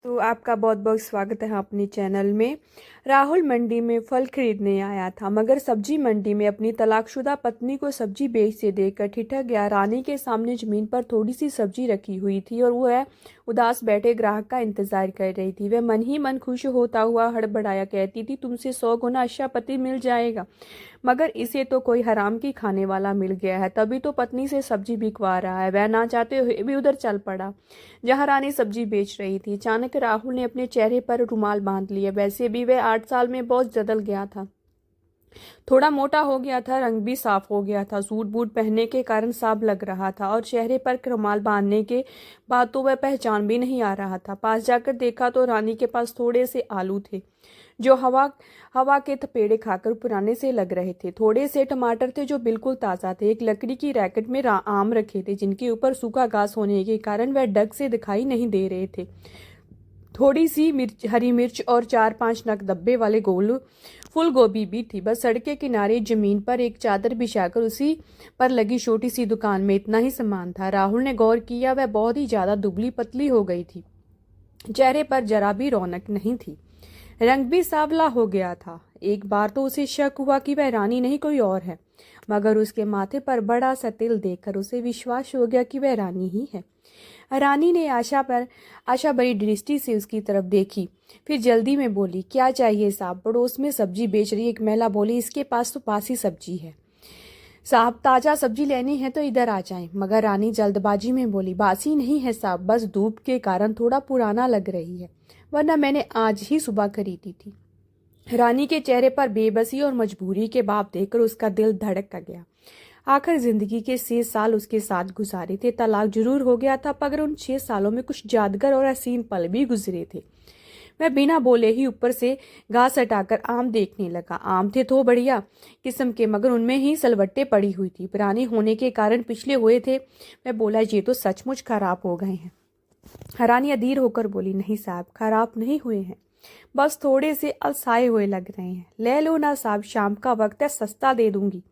तो आपका बहुत बहुत स्वागत है अपने चैनल में। राहुल मंडी में फल खरीदने आया था, मगर सब्जी मंडी में अपनी तलाकशुदा पत्नी को सब्जी बेचते देखकर ठिठक गया। रानी के सामने जमीन पर थोड़ी सी सब्जी रखी हुई थी और वह उदास बैठे ग्राहक का इंतजार कर रही थी। वह मन ही मन खुश होता हुआ हड़बड़ाया कहती थी, तुमसे 100 गुना अच्छा पति मिल जाएगा, मगर इसे तो कोई हराम की खाने वाला मिल गया है। तभी तो पत्नी से सब्जी बिकवा रहा है। वह ना चाहते हुए भी उधर चल पड़ा जहां रानी सब्जी बेच रही थी। अचानक राहुल ने अपने चेहरे पर रुमाल बांध लिया। वैसे भी वह 8 साल में बहुत बदल गया था। थोड़ा मोटा हो गया था, रंग भी साफ हो गया था, सूट बूट पहनने के कारण साफ लग रहा था और चेहरे पर रुमाल बांधने के बाद तो वह पहचान भी नहीं आ रहा था। पास जाकर देखा तो रानी के पास थोड़े से आलू थे जो हवा के थपेड़े खाकर पुराने से लग रहे थे। थोड़े से टमाटर थे जो बिल्कुल ताज़ा थे। एक लकड़ी की रैकेट में आम रखे थे जिनके ऊपर सूखा घास होने के कारण वह ढंग से दिखाई नहीं दे रहे थे। थोड़ी सी हरी मिर्च और 4-5 नग धब्बे वाले गोल फूल गोभी भी थी। बस सड़क के किनारे जमीन पर एक चादर बिछाकर उसी पर लगी छोटी सी दुकान में इतना ही सामान था। राहुल ने गौर किया, वह बहुत ही ज्यादा दुबली पतली हो गई थी। चेहरे पर जरा भी रौनक नहीं थी, रंग भी सांवला हो गया था। एक बार तो उसे शक हुआ कि वह रानी नहीं कोई और है, मगर उसके माथे पर बड़ा सा तिल देखकर उसे विश्वास हो गया कि वह रानी ही है। रानी ने आशा भरी दृष्टि से उसकी तरफ देखी, फिर जल्दी में बोली, क्या चाहिए साहब? पड़ोस में सब्जी बेच रही एक महिला बोली, इसके पास तो बासी सब्जी है साहब, ताजा सब्जी लेनी है तो इधर आ जाएं। मगर रानी जल्दबाजी में बोली, बासी नहीं है साहब, बस धूप के कारण थोड़ा पुराना लग रही है, वरना मैंने आज ही सुबह खरीदी थी। रानी के चेहरे पर बेबसी और मजबूरी के भाव देखकर उसका दिल धड़क गया। आखिर जिंदगी के 6 साल उसके साथ गुजारे थे। तलाक जरूर हो गया था, मगर उन 6 सालों में कुछ यादगार और हसीन पल भी गुजरे थे। वह बिना बोले ही ऊपर से घास हटाकर आम देखने लगा। आम थे तो बढ़िया किस्म के, मगर उनमें ही सलवट्टे पड़ी हुई थी, पुराने होने के कारण पिछले हुए थे। वह बोला, ये तो सचमुच खराब हो गए हैं। रानी अधीर होकर बोली, नहीं साहब, खराब नहीं हुए हैं, बस थोड़े से अलसाए हुए लग रहे हैं। ले लो ना साहब, शाम का वक्त है, सस्ता दे दूंगी।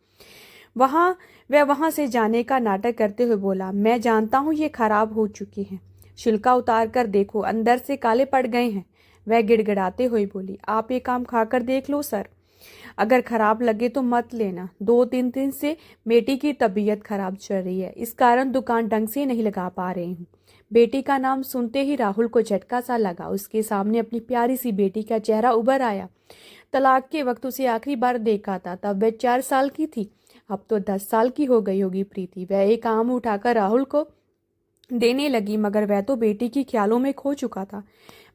वहां से जाने का नाटक करते हुए बोला, मैं जानता हूं ये खराब हो चुके हैं, छिलका उतार कर देखो, अंदर से काले पड़ गए हैं। वह गिड़गिड़ाते हुए बोली, आप एक आम खाकर देख लो सर, अगर खराब लगे तो मत लेना। 2-3 दिन से बेटी की तबीयत खराब चल रही है, इस कारण दुकान ढंग से नहीं लगा पा रही हूँ। बेटी का नाम सुनते ही राहुल को झटका सा लगा। उसके सामने अपनी प्यारी सी बेटी का चेहरा उभर आया। तलाक के वक्त उसे आखिरी बार देखा था, तब वह 4 साल की थी, अब तो 10 साल की हो गई होगी प्रीति। वह एक आम उठाकर राहुल को देने लगी, मगर वह तो बेटी की ख्यालों में खो चुका था।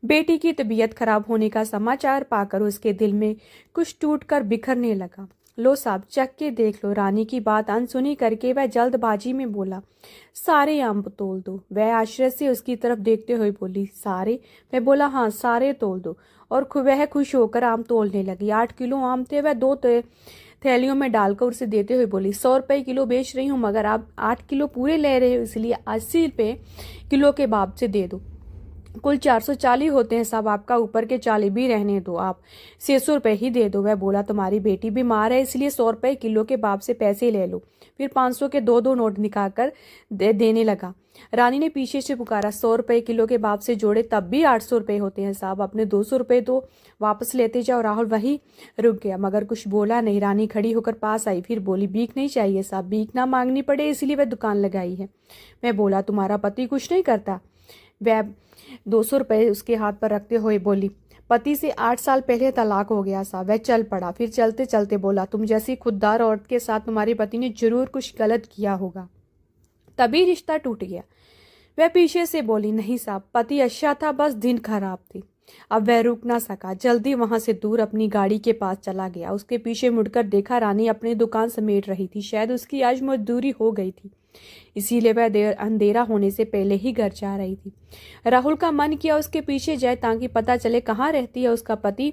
बेटी की तबीयत खराब होने का समाचार पाकर उसके दिल में कुछ टूटकर बिखरने लगा। लो साहब, चख के देख लो। रानी की बात अनसुनी करके वह जल्दबाजी में बोला, सारे आम तोल दो। वह आश्चर्य से उसकी तरफ देखते हुए बोली, सारे? वह बोला, हाँ, सारे तोल दो। और वह खुश होकर आम तोलने लगी। 8 किलो आम थे। वह 2 थैलियों में डालकर उसे देते हुए बोली, 100 रुपये किलो बेच रही हूँ, मगर आप 8 किलो पूरे ले रहे हो, इसलिए 80 रुपये किलो के भाव से दे दो। कुल 440 होते हैं साहब, आपका ऊपर के 40 भी रहने दो, आप 600 रुपये ही दे दो। वह बोला, तुम्हारी बेटी बीमार है, इसलिए 100 रुपये किलो के भाव से पैसे ले लो। फिर 500 के 2-2 नोट निकाल कर देने लगा। रानी ने पीछे से पुकारा, 100 रुपये किलो के भाव से जोड़े तब भी 800 रुपये होते हैं साहब, अपने 200 रुपये तो वापस लेते जाओ। राहुल वही रुक गया, मगर कुछ बोला नहीं। रानी खड़ी होकर पास आई, फिर बोली, भीख नहीं चाहिए साहब, भीख ना मांगनी पड़े इसलिए वह दुकान लगाई है। मैं बोला, तुम्हारा पति कुछ नहीं करता? वह 200 रुपये उसके हाथ पर रखते हुए बोली, पति से 8 साल पहले तलाक हो गया साहब। वह चल पड़ा, फिर चलते चलते बोला, तुम जैसी खुददार औरत के साथ तुम्हारे पति ने जरूर कुछ गलत किया होगा, तभी रिश्ता टूट गया। वह पीछे से बोली, नहीं साहब, पति अच्छा था, बस दिन खराब थे। अब वह रुक ना सका, जल्दी वहां से दूर अपनी गाड़ी के पास चला गया। उसके पीछे मुड़कर देखा, रानी अपनी दुकान समेट रही थी। शायद उसकी आज मजदूरी हो गई थी, इसीलिए वह अंधेरा होने से पहले ही घर जा रही थी। राहुल का मन किया उसके पीछे जाए ताकि पता चले कहाँ रहती है उसका पति।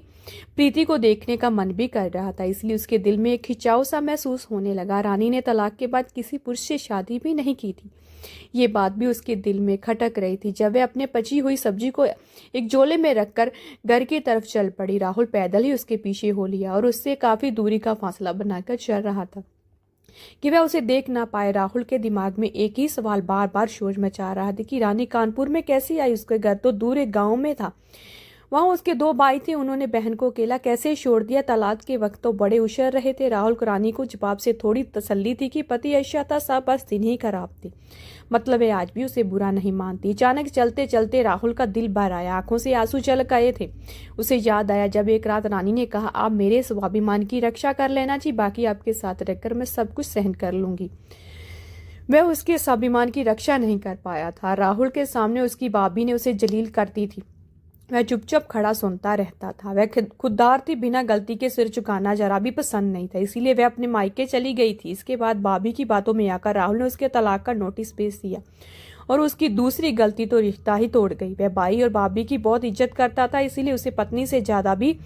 प्रीति को देखने का मन भी कर रहा था, इसलिए उसके दिल में एक खिंचाव सा महसूस होने लगा। रानी ने तलाक के बाद किसी पुरुष से शादी भी नहीं की थी, ये बात भी उसके दिल में खटक रही थी। जब वह अपने पची हुई सब्जी को एक झोले में रखकर घर की तरफ चल पड़ी, राहुल पैदल ही उसके पीछे हो लिया और उससे काफी दूरी का फासला बनाकर चल रहा था। कि वह उसे देख ना पाए। राहुल के दिमाग में एक ही सवाल बार बार शोर मचा रहा था कि रानी कानपुर में कैसे आई? उसके घर तो दूर एक गांव में था। वहां उसके 2 भाई थे, उन्होंने बहन को अकेला कैसे छोड़ दिया? तलाक के वक्त तो बड़े होशियार रहे थे। राहुल को रानी को जवाब से थोड़ी तसल्ली थी कि पति अच्छा था, सब बस दिन ही खराब थे। मतलब वे आज भी उसे बुरा नहीं मानती। अचानक चलते चलते राहुल का दिल भर आया, आंखों से आंसू छलक आए थे। उसे याद आया जब एक रात रानी ने कहा, आप मेरे स्वाभिमान की रक्षा कर लेना जी, बाकी आपके साथ रहकर मैं सब कुछ सहन कर लूंगी। वह उसके स्वाभिमान की रक्षा नहीं कर पाया था। राहुल के सामने उसकी भाभी ने उसे जलील करती थी, वह चुपचाप खड़ा सुनता रहता था। वह खुददार थी, बिना गलती के सिर झुकाना जरा भी पसंद नहीं था, इसीलिए वह अपने मायके चली गई थी। इसके बाद भाभी की बातों में आकर राहुल ने उसके तलाक का नोटिस भेज दिया और उसकी दूसरी गलती तो रिश्ता ही तोड़ गई। वह भाई और भाभी की बहुत इज्जत करता था, इसीलिए उसे पत्नी से ज्यादा भी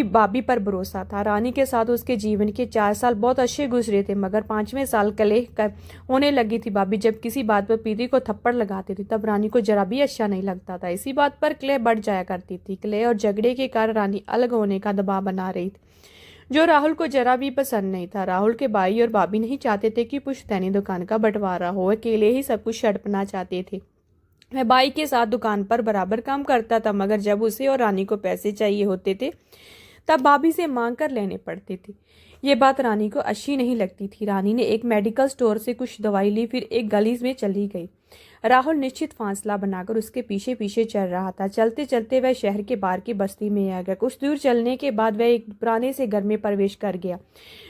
भाभी पर भरोसा था। रानी के साथ उसके जीवन के 4 साल बहुत अच्छे गुजरे थे, मगर 5वें साल कलह होने लगी थी। भाभी जब किसी बात पर प्रीति को थप्पड़ लगाती थी तब रानी को जरा भी अच्छा नहीं लगता था। इसी बात पर कलह बढ़ जाया करती थी। कलह और झगड़े के कारण रानी अलग होने का दबाव बना रही थी, जो राहुल को जरा भी पसंद नहीं था। राहुल के भाई और भाभी नहीं चाहते थे कि पुश्तैनी दुकान का बंटवारा हो, अकेले ही सब कुछ हड़पना चाहते थे। वह भाई के साथ दुकान पर बराबर काम करता था, मगर जब उसे और रानी को पैसे चाहिए होते थे तब भाभी से मांग कर लेने पड़ते थे। ये बात रानी को अच्छी नहीं लगती थी। रानी ने एक मेडिकल स्टोर से कुछ दवाई ली, फिर एक गली में चली गई। राहुल निश्चित फासला बनाकर उसके पीछे पीछे चल रहा था। चलते चलते वह शहर के बाहर की बस्ती में आ गया। कुछ दूर चलने के बाद वह एक पुराने से घर में प्रवेश कर गया,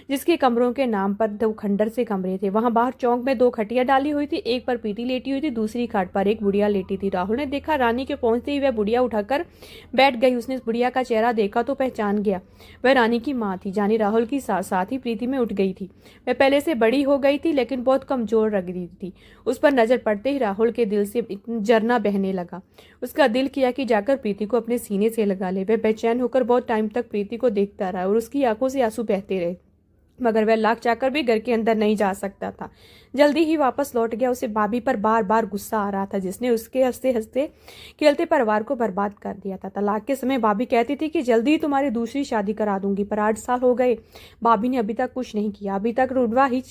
जिसके कमरों के नाम पर 2 खंडर से कमरे थे। वहां बाहर चौक में 2 खटिया डाली हुई थी, एक पर प्रीति लेटी हुई थी, दूसरी खाट पर एक बुढ़िया लेटी थी। राहुल ने देखा रानी के पहुंचते ही वह बुढ़िया उठाकर बैठ गई। उसने बुढ़िया का चेहरा देखा तो पहचान गया, वह रानी की माँ थी। जानी राहुल की साथ ही प्रीति में उठ गई थी। वह पहले से बड़ी हो गई थी, लेकिन बहुत कमजोर लग रही थी। उस पर नजर पड़ते ही राहुल के दिल से झरना बहने लगा। उसका दिल किया कि जाकर प्रीति को अपने सीने से लगा ले। वह बेचैन होकर बहुत टाइम तक प्रीति को देखता रहा और उसकी आंखों से आंसू बहते रहे, मगर वह लाख चाहकर भी घर के अंदर नहीं जा सकता था। जल्दी ही वापस लौट गया। उसे भाभी पर बार बार गुस्सा आ रहा था, जिसने उसके हंसते हंसते खेलते परिवार को बर्बाद कर दिया था। तलाक के समय भाभी कहती थी कि जल्दी ही तुम्हारी दूसरी शादी करा दूंगी, पर 8 साल हो गए, भाभी ने अभी तक कुछ नहीं किया। अभी तक रुडवा ही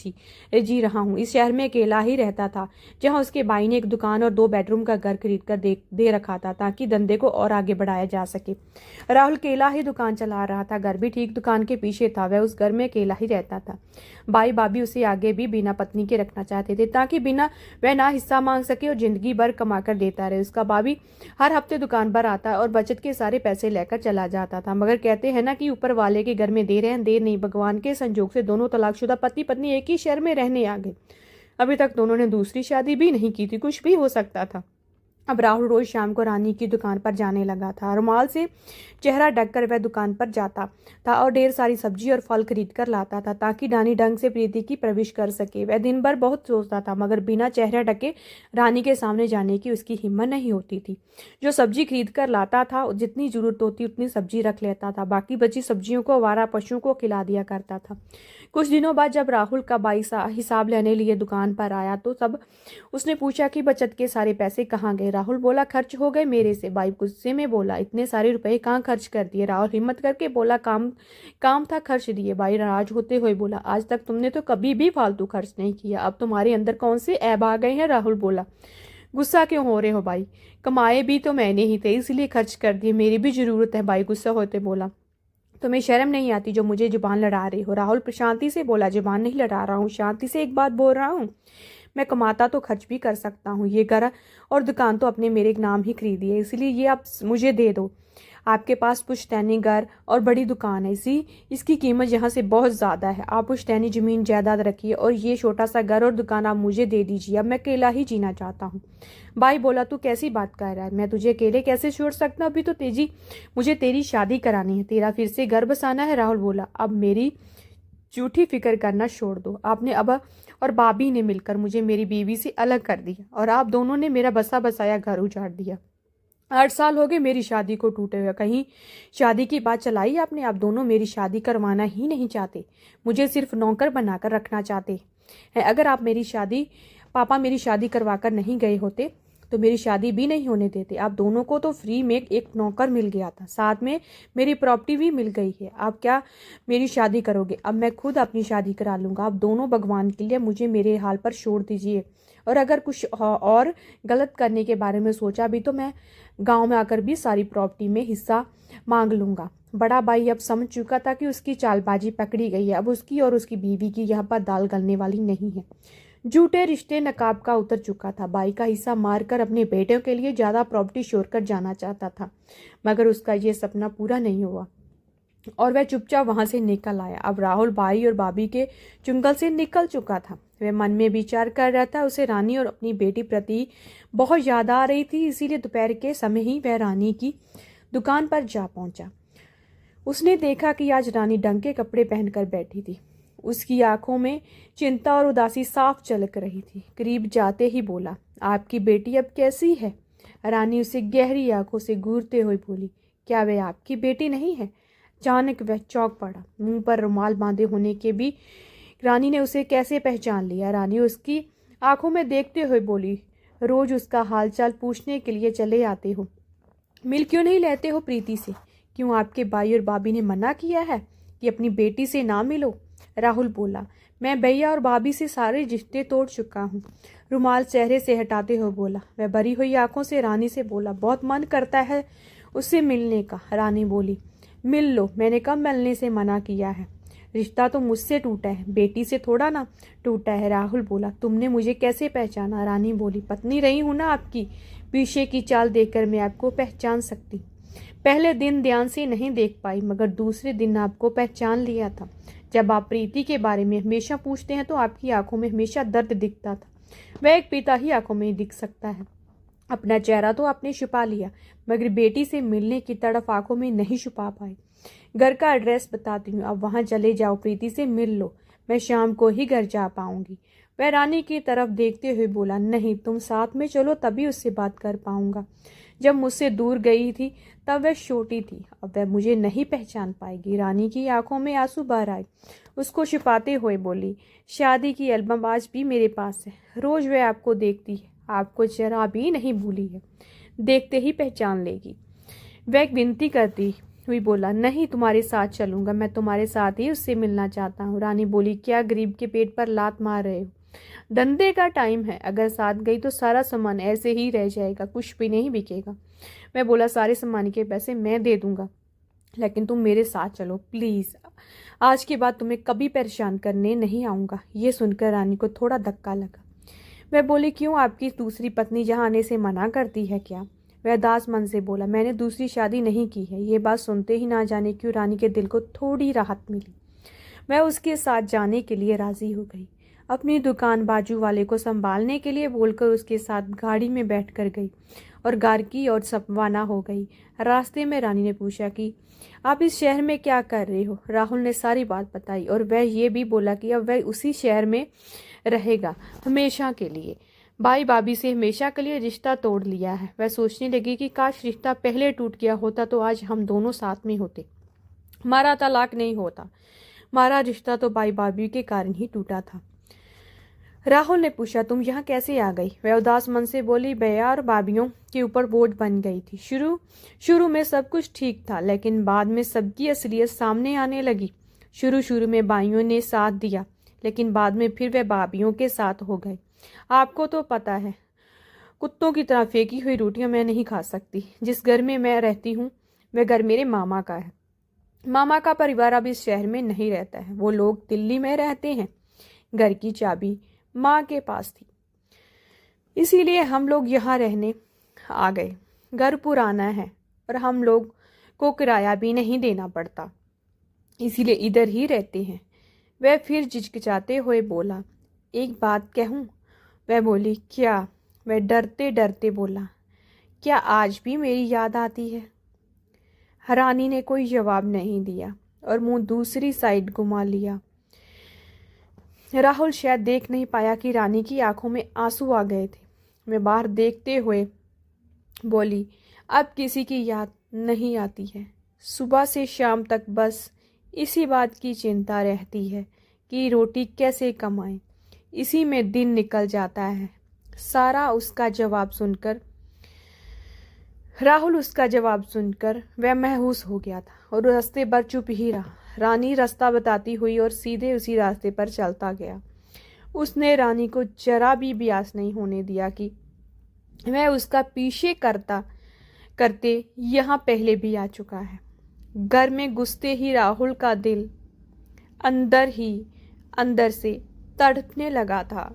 जी रहा हूँ। इस शहर में अकेला ही रहता था, जहाँ उसके भाई ने एक दुकान और 2 बेडरूम का घर खरीद कर दे रखा था, ताकि धंधे को और आगे बढ़ाया जा सके। राहुल अकेला ही दुकान चला रहा था। घर भी ठीक दुकान के पीछे था। वह उस घर में अकेला ही रहता था। भाई भाभी उसे आगे भी बिना पत्नी के रखना चाहते थे, ताकि बिना वह ना हिस्सा मांग सके और जिंदगी भर कमा कर देता रहे। उसका भाभी हर हफ्ते दुकान पर आता और बचत के सारे पैसे लेकर चला जाता था, मगर कहते हैं ना कि ऊपर वाले के घर में देर है अंधेर नहीं। भगवान के संजोग से दोनों तलाकशुदा पति पत्नी एक ही शहर में रहने आ गए। अभी तक दोनों ने दूसरी शादी भी नहीं की थी, कुछ भी हो सकता था। अब राहुल रोज शाम को रानी की दुकान पर जाने लगा था। रुमाल से चेहरा ढककर वह दुकान पर जाता था और ढेर सारी सब्जी और फल खरीद कर लाता था, ताकि रानी ढंग से प्रीति की प्रवेश कर सके। वह दिन भर बहुत सोचता था, मगर बिना चेहरा ढके रानी के सामने जाने की उसकी हिम्मत नहीं होती थी। जो सब्जी खरीद कर लाता था, जितनी जरूरत होती उतनी सब्जी रख लेता था, बाकी बची सब्जियों को आवारा पशुओं को खिला दिया करता था। कुछ दिनों बाद जब राहुल का भाई हिसाब लेने लिए दुकान पर आया तो तब उसने पूछा कि बचत के सारे पैसे कहाँ गए। राहुल बोला, खर्च हो गए मेरे से। भाई गुस्से में बोला, इतने सारे रुपए कहाँ खर्च कर दिए? राहुल हिम्मत करके बोला, काम था, खर्च दिए। भाई नाराज होते हुए बोला, आज तक तुमने तो कभी भी फालतू खर्च नहीं किया, अब तुम्हारे अंदर कौन से ऐब आ गए हैं? राहुल बोला, गुस्सा क्यों हो रहे हो भाई? कमाए भी तो मैंने ही थे, इसलिए खर्च कर दिए, मेरी भी जरूरत है। भाई गुस्सा होते बोला, तुम्हें शर्म नहीं आती जो मुझे जुबान लड़ा रही हो? राहुल शांति से बोला, जुबान नहीं लड़ा रहा हूँ, शांति से एक बात बोल रहा हूँ। मैं कमाता तो खर्च भी कर सकता हूँ। ये घर और दुकान तो अपने मेरे नाम ही खरीदी है, इसलिए ये आप मुझे दे दो। आपके पास पुश्तैनी घर और बड़ी दुकान है, इसकी कीमत यहाँ से बहुत ज़्यादा है। आप पुश्तैनी ज़मीन जायदाद रखिए और ये छोटा सा घर और दुकान आप मुझे दे दीजिए। अब मैं अकेला ही जीना चाहता हूँ। भाई बोला, तू कैसी बात कर रहा है? मैं तुझे अकेले कैसे छोड़ सकता? अभी तो मुझे तेरी शादी करानी है, तेरा फिर से घर बसाना है। राहुल बोला, अब मेरी झूठी फिक्र करना छोड़ दो। आपने अब और भाभी ने मिलकर मुझे मेरी बीवी से अलग कर दिया और आप दोनों ने मेरा बसा बसाया घर उजाड़ दिया। 8 साल हो गए मेरी शादी को टूटे हुए। कहीं शादी की बात चलाई आपने? आप दोनों मेरी शादी करवाना ही नहीं चाहते, मुझे सिर्फ नौकर बनाकर रखना चाहते हैं। अगर आप पापा मेरी शादी करवा कर नहीं गए होते तो मेरी शादी भी नहीं होने देते। आप दोनों को तो फ्री में एक नौकर मिल गया था, साथ में मेरी प्रॉपर्टी भी मिल गई है। आप क्या मेरी शादी करोगे? अब मैं खुद अपनी शादी करा लूँगा। आप दोनों भगवान के लिए मुझे मेरे हाल पर छोड़ दीजिए, और अगर कुछ और गलत करने के बारे में सोचा भी तो मैं गांव में आकर भी सारी प्रॉपर्टी में हिस्सा मांग लूँगा। बड़ा भाई अब समझ चुका था कि उसकी चालबाजी पकड़ी गई है। अब उसकी और उसकी बीवी की यहाँ पर दाल गलने वाली नहीं है। झूठे रिश्ते नकाब का उतर चुका था। भाई का हिस्सा मारकर अपने बेटों के लिए ज़्यादा प्रॉपर्टी छोड़ कर जाना चाहता था, मगर उसका ये सपना पूरा नहीं हुआ और वह चुपचाप वहां से निकल आया। अब राहुल भाई और भाभी के चुंगल से निकल चुका था। वह मन में विचार कर रहा था, उसे रानी और अपनी बेटी प्रति बहुत याद आ रही थी। इसीलिए दोपहर के समय ही वह रानी की दुकान पर जा पहुंचा। उसने देखा कि आज रानी ढंग के कपड़े पहनकर बैठी थी। उसकी आंखों में चिंता और उदासी साफ झलक रही थी। करीब जाते ही बोला, आपकी बेटी अब कैसी है? रानी उसे गहरी आंखों से घूरते हुए बोली, क्या वह आपकी बेटी नहीं है? अचानक वह चौंक पड़ा। मुंह पर रुमाल बांधे होने के भी रानी ने उसे कैसे पहचान लिया? रानी उसकी आंखों में देखते हुए बोली, रोज उसका हालचाल पूछने के लिए चले आते हो, मिल क्यों नहीं लेते हो प्रीति से? क्यों आपके भाई और भाभी ने मना किया है कि अपनी बेटी से ना मिलो? राहुल बोला, मैं भैया और भाभी से सारे रिश्ते तोड़ चुका हूँ। रुमाल चेहरे से हटाते हुए बोला। वह भरी हुई आंखों से रानी से बोला, बहुत मन करता है उससे मिलने का। रानी बोली, मिल लो, मैंने कब मिलने से मना किया है? रिश्ता तो मुझसे टूटा है, बेटी से थोड़ा ना टूटा है। राहुल बोला, तुमने मुझे कैसे पहचाना? रानी बोली, पत्नी रही हूं ना आपकी, पीछे की चाल देखकर मैं आपको पहचान सकती। पहले दिन ध्यान से नहीं देख पाई, मगर दूसरे दिन आपको पहचान लिया था। जब आप प्रीति के बारे में हमेशा पूछते हैं तो आपकी आंखों में हमेशा दर्द दिखता था। वह एक पिता ही आंखों में दिख सकता है। अपना चेहरा तो आपने छुपा लिया, मगर बेटी से मिलने की तड़प आंखों में नहीं छुपा पाए। घर का एड्रेस बताती हूँ, अब वहां चले जाओ, प्रीति से मिल लो। मैं शाम को ही घर जा पाऊंगी। वह रानी की तरफ देखते हुए बोला, नहीं, तुम साथ में चलो, तभी उससे बात कर पाऊंगा। जब मुझसे दूर गई थी तब वह छोटी थी, अब वह मुझे नहीं पहचान पाएगी। रानी की आंखों में आंसू भर आए। उसको छिपाते हुए बोली, शादी की एल्बम आज भी मेरे पास है, रोज वह आपको देखती है, आपको जरा भी नहीं भूली है, देखते ही पहचान लेगी। वह एक विनती करती हुई बोला, नहीं, तुम्हारे साथ चलूंगा, मैं तुम्हारे साथ ही उससे मिलना चाहता हूँ। रानी बोली, क्या गरीब के पेट पर लात मार रहे हो? धंधे का टाइम है, अगर साथ गई तो सारा सामान ऐसे ही रह जाएगा, कुछ भी नहीं बिकेगा। मैं बोला, सारे सामान के पैसे मैं दे दूंगा, लेकिन तुम मेरे साथ चलो प्लीज। आज के बाद तुम्हें कभी परेशान करने नहीं आऊंगा। ये सुनकर रानी को थोड़ा धक्का लगा। वह बोली, क्यों, आपकी दूसरी पत्नी जहाँ आने से मना करती है क्या? वह दास मन से बोला, मैंने दूसरी शादी नहीं की है। ये बात सुनते ही ना जाने क्यों रानी के दिल को थोड़ी राहत मिली। मैं उसके साथ जाने के लिए राजी हो गई। अपनी दुकान बाजू वाले को संभालने के लिए बोलकर उसके साथ गाड़ी में बैठकर गई और घर की ओर रवाना हो गई। रास्ते में रानी ने पूछा कि आप इस शहर में क्या कर रहे हो? राहुल ने सारी बात बताई और वह ये भी बोला कि अब वह उसी शहर में रहेगा हमेशा के लिए। भाई भाभी से हमेशा के लिए रिश्ता तोड़ लिया है। वह सोचने लगी कि काश रिश्ता पहले टूट गया होता तो आज हम दोनों साथ में होते, हमारा तलाक नहीं होता। हमारा रिश्ता तो भाई भाभी के कारण ही टूटा था। राहुल ने पूछा, तुम यहाँ कैसे आ गई? वह उदास मन से बोली, भैया और भाभीियों के ऊपर बोझ बन गई थी। शुरू में सब कुछ ठीक था, लेकिन बाद में सबकी असलियत सामने आने लगी। शुरू में भाइयों ने साथ दिया, लेकिन बाद में फिर वह भाभीियों के साथ हो गए। आपको तो पता है, कुत्तों की तरह फेंकी हुई रोटियां मैं नहीं खा सकती। जिस घर में मैं रहती हूँ वह घर मेरे मामा का है। मामा का परिवार अब इस शहर में नहीं रहता है, वो लोग दिल्ली में रहते हैं। घर की चाबी माँ के पास थी, इसीलिए हम लोग यहाँ रहने आ गए। घर पुराना है और हम लोग को किराया भी नहीं देना पड़ता, इसीलिए इधर ही रहते हैं। वह फिर झिझकिचाते हुए बोला, एक बात कहूँ? वह बोली, क्या? वह डरते डरते बोला, क्या आज भी मेरी याद आती है? रानी ने कोई जवाब नहीं दिया और मुंह दूसरी साइड घुमा लिया। राहुल शायद देख नहीं पाया कि रानी की आंखों में आंसू आ गए थे। मैं बाहर देखते हुए बोली, अब किसी की याद नहीं आती है। सुबह से शाम तक बस इसी बात की चिंता रहती है कि रोटी कैसे कमाएं। इसी में दिन निकल जाता है। राहुल उसका जवाब सुनकर वह महूस हो गया था और रास्ते भर चुप ही रहा। रानी रास्ता बताती हुई और सीधे उसी रास्ते पर चलता गया। उसने रानी को जरा भी ब्यास नहीं होने दिया कि वह उसका पीछे करते यहाँ पहले भी आ चुका है। घर में घुसते ही राहुल का दिल अंदर से तड़पने लगा था,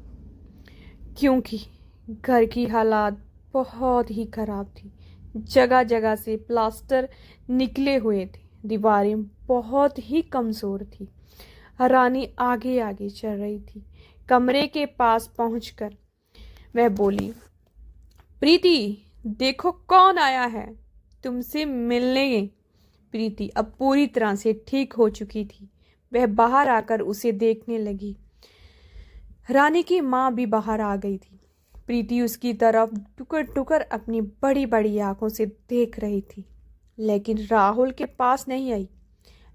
क्योंकि घर की हालात बहुत ही खराब थी। जगह जगह से प्लास्टर निकले हुए थे, दीवारें बहुत ही कमजोर थी। रानी आगे आगे चल रही थी। कमरे के पास पहुंचकर वह बोली, प्रीति, देखो कौन आया है तुमसे मिलने। प्रीति अब पूरी तरह से ठीक हो चुकी थी। वह बाहर आकर उसे देखने लगी। रानी की माँ भी बाहर आ गई थी। प्रीति उसकी तरफ टुकर टुकर अपनी बड़ी बड़ी आंखों से देख रही थी, लेकिन राहुल के पास नहीं आई।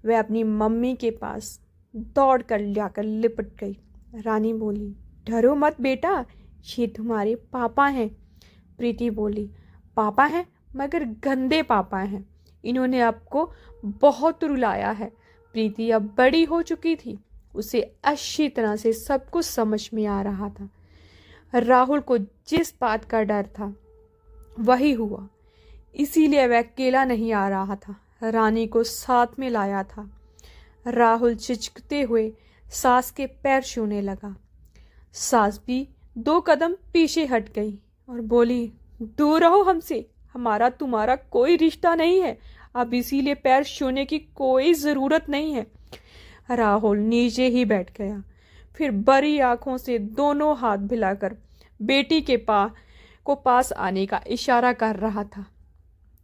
वह अपनी मम्मी के पास दौड़ कर जाकर लिपट गई। रानी बोली, डरो मत बेटा, ये तुम्हारे पापा हैं। प्रीति बोली, पापा हैं? मगर गंदे पापा हैं। इन्होंने आपको बहुत रुलाया है। प्रीति अब बड़ी हो चुकी थी। उसे अच्छी तरह से सब कुछ समझ में आ रहा था। राहुल को जिस बात का डर था वही हुआ, इसीलिए वह अकेला नहीं आ रहा था, रानी को साथ में लाया था। राहुल चिचकते हुए सास के पैर छूने लगा। सास भी 2 कदम पीछे हट गई और बोली, दूर रहो हमसे, हमारा तुम्हारा कोई रिश्ता नहीं है। अब इसीलिए पैर छूने की कोई जरूरत नहीं है। राहुल नीचे ही बैठ गया, फिर बड़ी आंखों से दोनों हाथ हिलाकर बेटी के पास आने का इशारा कर रहा था।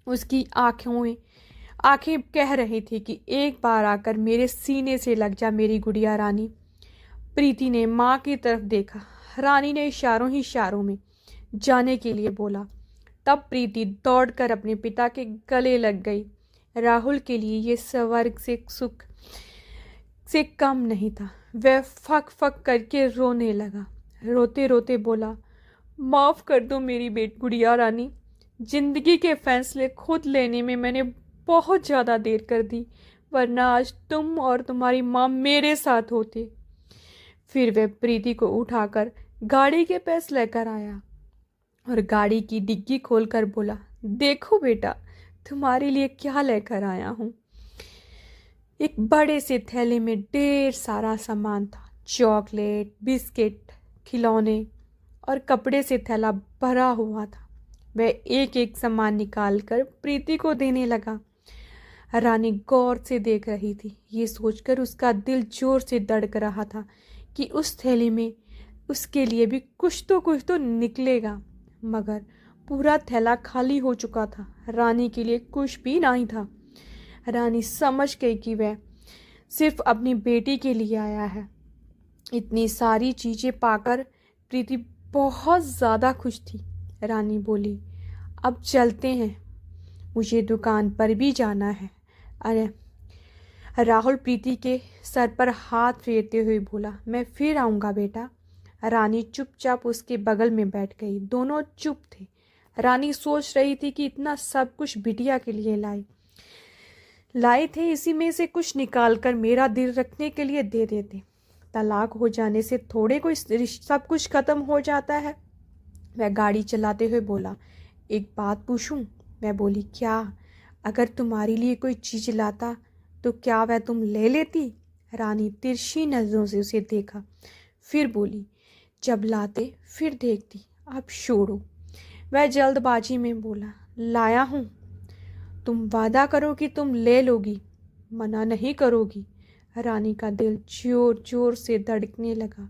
उसकी आंखें कह रही थी कि एक बार आकर मेरे सीने से लग जा मेरी गुड़िया रानी। प्रीति ने माँ की तरफ देखा। रानी ने इशारों में जाने के लिए बोला। तब प्रीति दौड़कर अपने पिता के गले लग गई। राहुल के लिए ये स्वर्ग से सुख से कम नहीं था। वह फक फक करके रोने लगा। रोते रोते बोला, माफ कर दो मेरी गुड़िया रानी। जिंदगी के फैसले खुद लेने में मैंने बहुत ज़्यादा देर कर दी, वरना आज तुम और तुम्हारी माँ मेरे साथ होते। फिर वह प्रीति को उठाकर गाड़ी के पास लेकर आया और गाड़ी की डिग्गी खोलकर बोला, देखो बेटा, तुम्हारे लिए क्या लेकर आया हूँ। एक बड़े से थैले में ढेर सारा सामान था। चॉकलेट, बिस्किट, खिलौने और कपड़े से थैला भरा हुआ था। वह एक एक सामान निकालकर प्रीति को देने लगा। रानी गौर से देख रही थी। ये सोचकर उसका दिल जोर से धड़क रहा था कि उस थैले में उसके लिए भी कुछ तो निकलेगा, मगर पूरा थैला खाली हो चुका था। रानी के लिए कुछ भी नहीं था। रानी समझ गई कि वह सिर्फ अपनी बेटी के लिए आया है। इतनी सारी चीजें पाकर प्रीति बहुत ज़्यादा खुश थी। रानी बोली, अब चलते हैं, मुझे दुकान पर भी जाना है। अरे राहुल प्रीति के सर पर हाथ फेरते हुए बोला, मैं फिर आऊँगा बेटा। रानी चुपचाप उसके बगल में बैठ गई। दोनों चुप थे। रानी सोच रही थी कि इतना सब कुछ बिटिया के लिए लाए थे, इसी में से कुछ निकाल कर मेरा दिल रखने के लिए दे देते। तलाक हो जाने से थोड़े कोई सब कुछ खत्म हो जाता है। वह गाड़ी चलाते हुए बोला, एक बात पूछूं? मैं बोली, क्या? अगर तुम्हारे लिए कोई चीज़ लाता तो क्या वह तुम ले लेती? रानी तिरछी नजरों से उसे देखा, फिर बोली, जब लाते फिर देखती, अब छोड़ो। वह जल्दबाजी में बोला, लाया हूँ, तुम वादा करो कि तुम ले लोगी, मना नहीं करोगी। रानी का दिल जोर जोर से धड़कने लगा।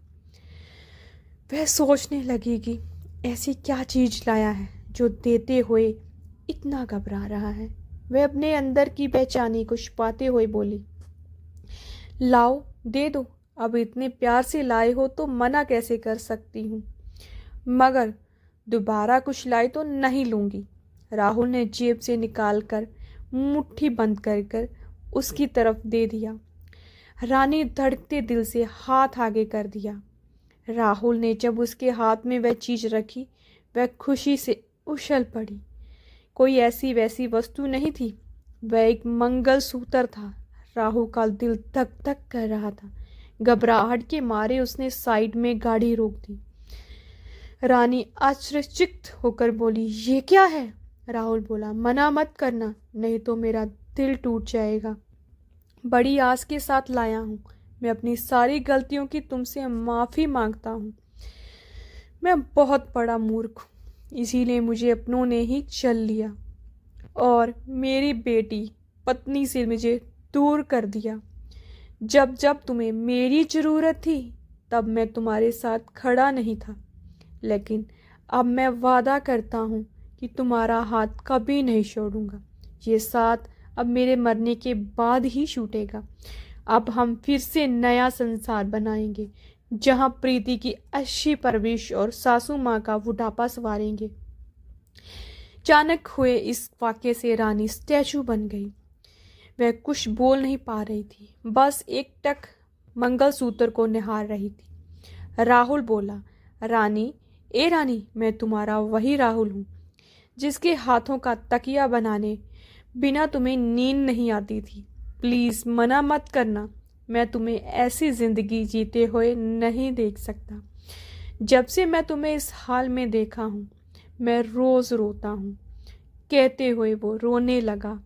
वह सोचने लगी कि ऐसी क्या चीज लाया है जो देते हुए इतना घबरा रहा है। वह अपने अंदर की बेचैनी को छुपाते हुए बोली, लाओ, दे दो, अब इतने प्यार से लाए हो तो मना कैसे कर सकती हूँ, मगर दोबारा कुछ लाए तो नहीं लूँगी। राहुल ने जेब से निकालकर मुट्ठी बंद कर उसकी तरफ दे दिया। रानी धड़कते दिल से हाथ आगे कर दिया। राहुल ने जब उसके हाथ में वह चीज रखी, वह खुशी से उछल पड़ी। कोई ऐसी वैसी वस्तु नहीं थी, वह एक मंगलसूत्र था। राहुल का दिल धक धक कर रहा था। घबराहट के मारे उसने साइड में गाड़ी रोक दी। रानी आश्चर्यचकित होकर बोली, ये क्या है? राहुल बोला, मना मत करना, नहीं तो मेरा दिल टूट जाएगा। बड़ी आस के साथ लाया हूँ। मैं अपनी सारी गलतियों की तुमसे माफ़ी मांगता हूँ। मैं बहुत बड़ा मूर्ख हूँ, इसीलिए मुझे अपनों ने ही चल लिया और मेरी बेटी पत्नी से मुझे दूर कर दिया। जब जब तुम्हें मेरी ज़रूरत थी तब मैं तुम्हारे साथ खड़ा नहीं था, लेकिन अब मैं वादा करता हूँ कि तुम्हारा हाथ कभी नहीं छोड़ूंगा। ये साथ अब मेरे मरने के बाद ही छूटेगा। अब हम फिर से नया संसार बनाएंगे, जहाँ प्रीति की अच्छी परवरिश और सासू माँ का बुढ़ापा संवारेंगे। अचानक हुए इस वाक़ये से रानी स्टैचू बन गई। वह कुछ बोल नहीं पा रही थी, बस एकटक मंगलसूत्र को निहार रही थी। राहुल बोला, रानी, ए रानी, मैं तुम्हारा वही राहुल हूँ जिसके हाथों का तकिया बनाने बिना तुम्हें नींद नहीं आती थी। प्लीज़ मना मत करना, मैं तुम्हें ऐसी ज़िंदगी जीते हुए नहीं देख सकता। जब से मैं तुम्हें इस हाल में देखा हूँ, मैं रोज़ रोता हूँ। कहते हुए वो रोने लगा।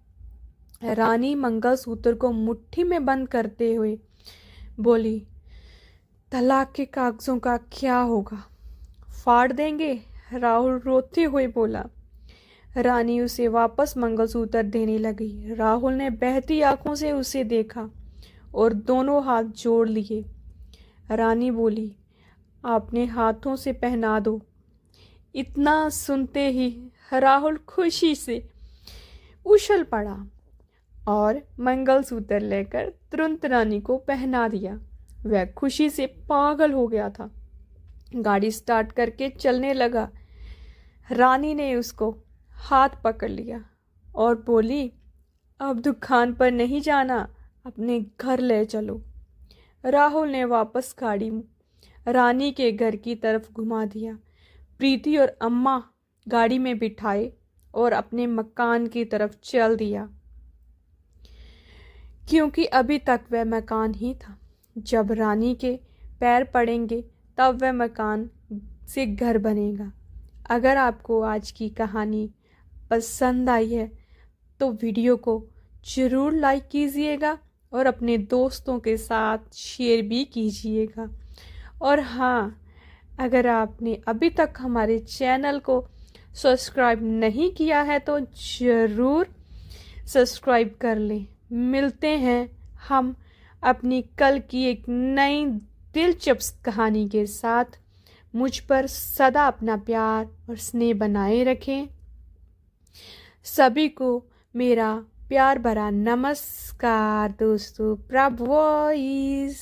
रानी मंगलसूत्र को मुट्ठी में बंद करते हुए बोली, तलाक के कागज़ों का क्या होगा? फाड़ देंगे? राहुल रोते हुए बोला। रानी उसे वापस मंगलसूत्र देने लगी। राहुल ने बहती आंखों से उसे देखा और दोनों हाथ जोड़ लिए। रानी बोली, आपने हाथों से पहना दो। इतना सुनते ही राहुल खुशी से उछल पड़ा और मंगलसूत्र लेकर तुरंत रानी को पहना दिया। वह खुशी से पागल हो गया था। गाड़ी स्टार्ट करके चलने लगा। रानी ने उसको हाथ पकड़ लिया और बोली, अब दुकान पर नहीं जाना, अपने घर ले चलो। राहुल ने वापस गाड़ी रानी के घर की तरफ घुमा दिया। प्रीति और अम्मा गाड़ी में बिठाए और अपने मकान की तरफ चल दिया, क्योंकि अभी तक वह मकान ही था। जब रानी के पैर पड़ेंगे तब वह मकान से घर बनेगा। अगर आपको आज की कहानी पसंद आई है तो वीडियो को ज़रूर लाइक कीजिएगा और अपने दोस्तों के साथ शेयर भी कीजिएगा। और हाँ, अगर आपने अभी तक हमारे चैनल को सब्सक्राइब नहीं किया है तो ज़रूर सब्सक्राइब कर लें। मिलते हैं हम अपनी कल की एक नई दिलचस्प कहानी के साथ। मुझ पर सदा अपना प्यार और स्नेह बनाए रखें। सभी को मेरा प्यार भरा नमस्कार दोस्तों। प्रभु वॉइस।